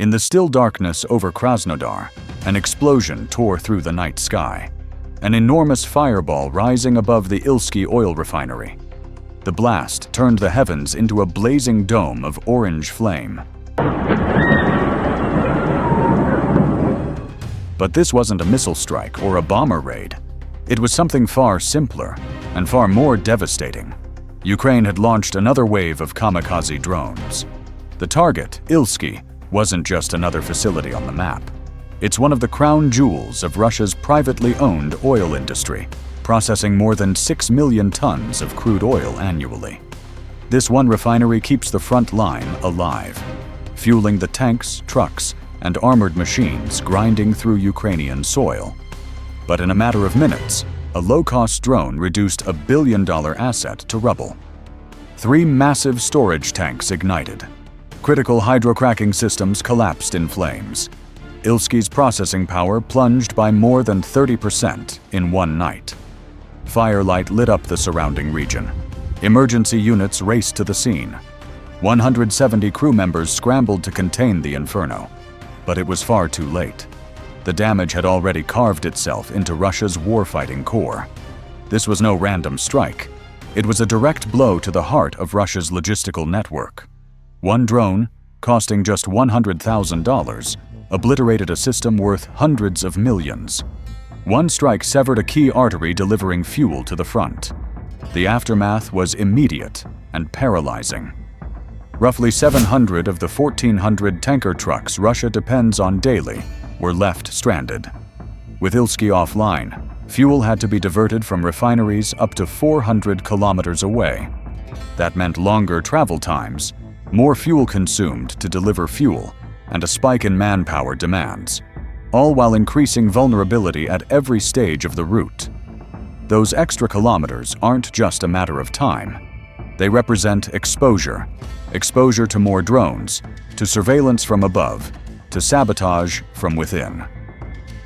In the still darkness over Krasnodar, an explosion tore through the night sky, an enormous fireball rising above the Ilski oil refinery. The blast turned the heavens into a blazing dome of orange flame. But this wasn't a missile strike or a bomber raid. It was something far simpler and far more devastating. Ukraine had launched another wave of kamikaze drones. The target, Ilski, wasn't just another facility on the map. It's one of the crown jewels of Russia's privately owned oil industry, processing more than 6 million tons of crude oil annually. This one refinery keeps the front line alive, fueling the tanks, trucks, and armored machines grinding through Ukrainian soil. But in a matter of minutes, a low-cost drone reduced a billion-dollar asset to rubble. 3 massive storage tanks ignited. Critical hydrocracking systems collapsed in flames. Ilski's processing power plunged by more than 30% in one night. Firelight lit up the surrounding region. Emergency units raced to the scene. 170 crew members scrambled to contain the inferno. But it was far too late. The damage had already carved itself into Russia's warfighting core. This was no random strike. It was a direct blow to the heart of Russia's logistical network. One drone, costing just $100,000, obliterated a system worth hundreds of millions. One strike severed a key artery delivering fuel to the front. The aftermath was immediate and paralyzing. Roughly 700 of the 1,400 tanker trucks Russia depends on daily were left stranded. With Ilski offline, fuel had to be diverted from refineries up to 400 kilometers away. That meant longer travel times, more fuel consumed to deliver fuel, and a spike in manpower demands, all while increasing vulnerability at every stage of the route. Those extra kilometers aren't just a matter of time. They represent exposure to more drones, to surveillance from above, to sabotage from within.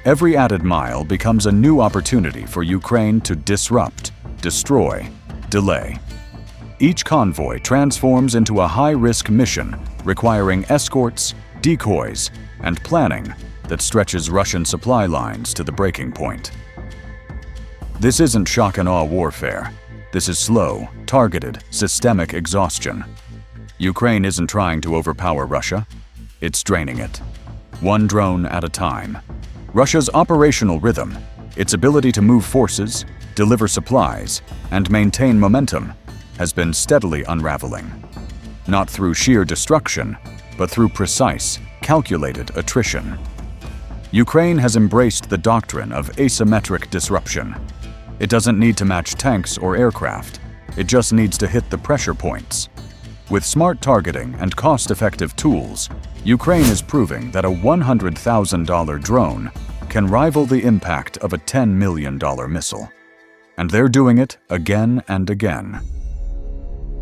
Every added mile becomes a new opportunity for Ukraine to disrupt, destroy, delay. Each convoy transforms into a high-risk mission requiring escorts, decoys, and planning that stretches Russian supply lines to the breaking point. This isn't shock-and-awe warfare. This is slow, targeted, systemic exhaustion. Ukraine isn't trying to overpower Russia. It's draining it, one drone at a time. Russia's operational rhythm, its ability to move forces, deliver supplies, and maintain momentum, has been steadily unraveling. Not through sheer destruction, but through precise, calculated attrition. Ukraine has embraced the doctrine of asymmetric disruption. It doesn't need to match tanks or aircraft. It just needs to hit the pressure points. With smart targeting and cost-effective tools, Ukraine is proving that a $100,000 drone can rival the impact of a $10 million missile. And they're doing it again and again.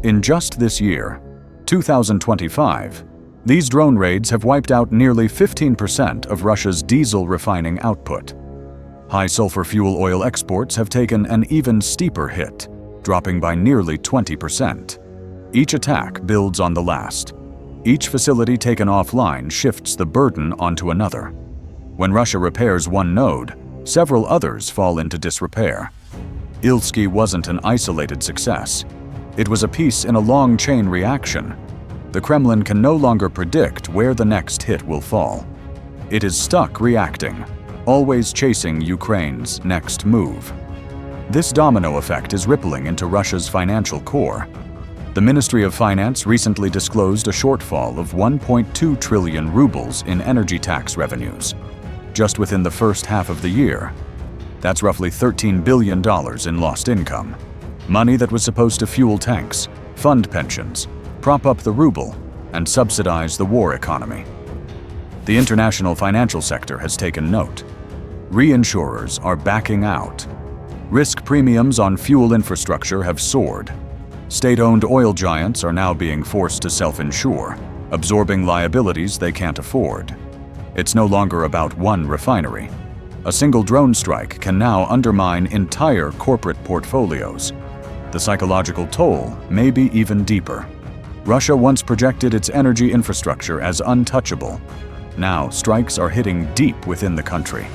In just this year, 2025, these drone raids have wiped out nearly 15% of Russia's diesel refining output. High-sulfur fuel oil exports have taken an even steeper hit, dropping by nearly 20%. Each attack builds on the last. Each facility taken offline shifts the burden onto another. When Russia repairs one node, several others fall into disrepair. Ilski wasn't an isolated success. It was a piece in a long chain reaction. The Kremlin can no longer predict where the next hit will fall. It is stuck reacting, always chasing Ukraine's next move. This domino effect is rippling into Russia's financial core. The Ministry of Finance recently disclosed a shortfall of 1.2 trillion rubles in energy tax revenues, just within the first half of the year. That's roughly $13 billion in lost income, money that was supposed to fuel tanks, fund pensions, prop up the ruble, and subsidize the war economy. The international financial sector has taken note. Reinsurers are backing out. Risk premiums on fuel infrastructure have soared. State-owned oil giants are now being forced to self-insure, absorbing liabilities they can't afford. It's no longer about one refinery. A single drone strike can now undermine entire corporate portfolios. The psychological toll may be even deeper. Russia once projected its energy infrastructure as untouchable. Now, strikes are hitting deep within the country,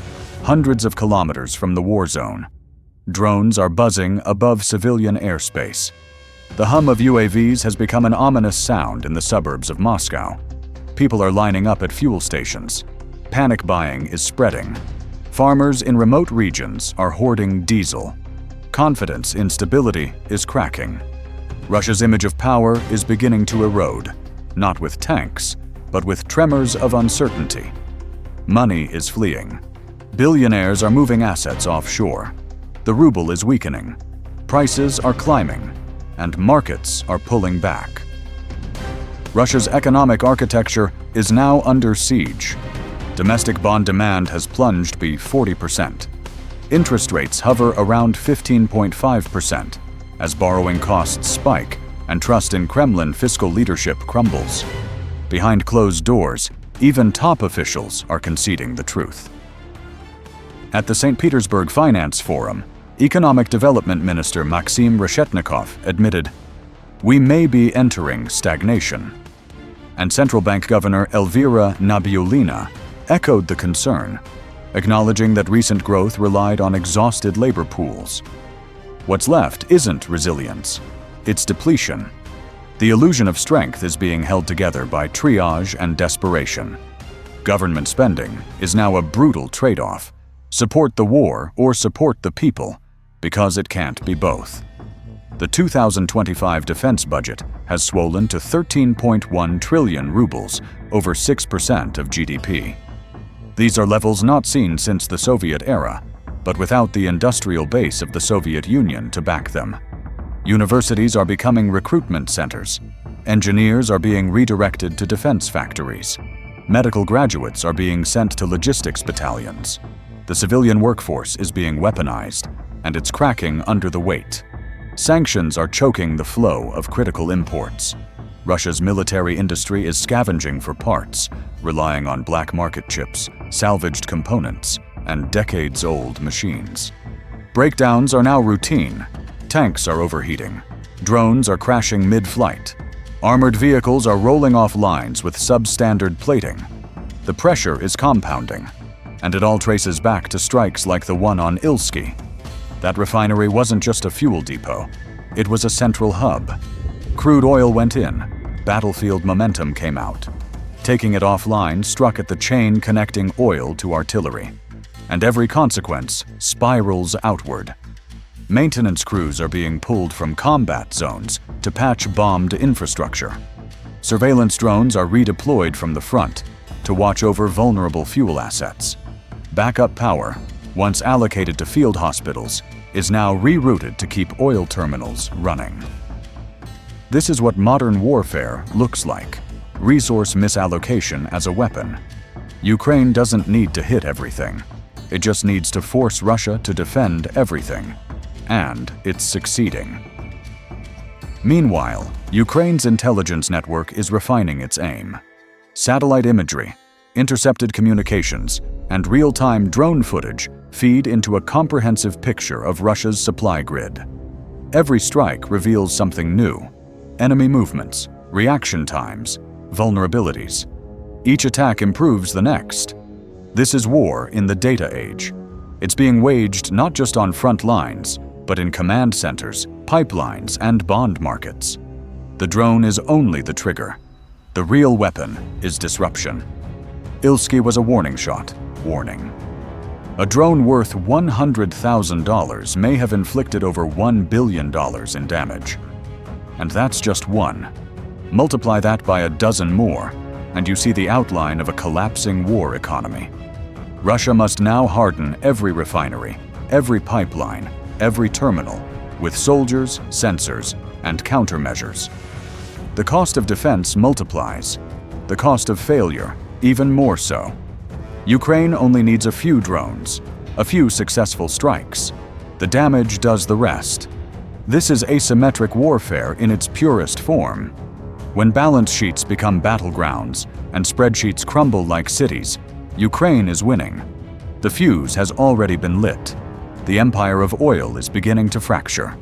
hundreds of kilometers from the war zone. Drones are buzzing above civilian airspace. The hum of UAVs has become an ominous sound in the suburbs of Moscow. People are lining up at fuel stations. Panic buying is spreading. Farmers in remote regions are hoarding diesel. Confidence in stability is cracking. Russia's image of power is beginning to erode, not with tanks, but with tremors of uncertainty. Money is fleeing. Billionaires are moving assets offshore. The ruble is weakening. Prices are climbing, and markets are pulling back. Russia's economic architecture is now under siege. Domestic bond demand has plunged by 40%. Interest rates hover around 15.5% as borrowing costs spike and trust in Kremlin fiscal leadership crumbles. Behind closed doors, even top officials are conceding the truth. At the St. Petersburg Finance Forum, Economic Development Minister Maxim Reshetnikov admitted, "We may be entering stagnation." And Central Bank Governor Elvira Nabiullina echoed the concern, acknowledging that recent growth relied on exhausted labor pools. What's left isn't resilience, it's depletion. The illusion of strength is being held together by triage and desperation. Government spending is now a brutal trade-off. Support the war or support the people, because it can't be both. The 2025 defense budget has swollen to 13.1 trillion rubles, over 6% of GDP. These are levels not seen since the Soviet era, but without the industrial base of the Soviet Union to back them. Universities are becoming recruitment centers. Engineers are being redirected to defense factories. Medical graduates are being sent to logistics battalions. The civilian workforce is being weaponized, and it's cracking under the weight. Sanctions are choking the flow of critical imports. Russia's military industry is scavenging for parts, relying on black market chips, salvaged components, and decades-old machines. Breakdowns are now routine. Tanks are overheating. Drones are crashing mid-flight. Armored vehicles are rolling off lines with substandard plating. The pressure is compounding, and it all traces back to strikes like the one on Ilski. That refinery wasn't just a fuel depot. It was a central hub. Crude oil went in. Battlefield momentum came out. Taking it offline struck at the chain connecting oil to artillery. And every consequence spirals outward. Maintenance crews are being pulled from combat zones to patch bombed infrastructure. Surveillance drones are redeployed from the front to watch over vulnerable fuel assets. Backup power, once allocated to field hospitals, is now rerouted to keep oil terminals running. This is what modern warfare looks like: resource misallocation as a weapon. Ukraine doesn't need to hit everything. It just needs to force Russia to defend everything. And it's succeeding. Meanwhile, Ukraine's intelligence network is refining its aim. Satellite imagery, intercepted communications, and real-time drone footage feed into a comprehensive picture of Russia's supply grid. Every strike reveals something new: enemy movements, reaction times, vulnerabilities. Each attack improves the next. This is war in the data age. It's being waged not just on front lines, but in command centers, pipelines, and bond markets. The drone is only the trigger. The real weapon is disruption. Ilski was a warning shot. Warning. A drone worth $100,000 may have inflicted over $1 billion in damage. And that's just one. Multiply that by a dozen more, and you see the outline of a collapsing war economy. Russia must now harden every refinery, every pipeline, every terminal, with soldiers, sensors, and countermeasures. The cost of defense multiplies. The cost of failure, even more so. Ukraine only needs a few drones, a few successful strikes. The damage does the rest. This is asymmetric warfare in its purest form. When balance sheets become battlegrounds and spreadsheets crumble like cities, Ukraine is winning. The fuse has already been lit. The empire of oil is beginning to fracture.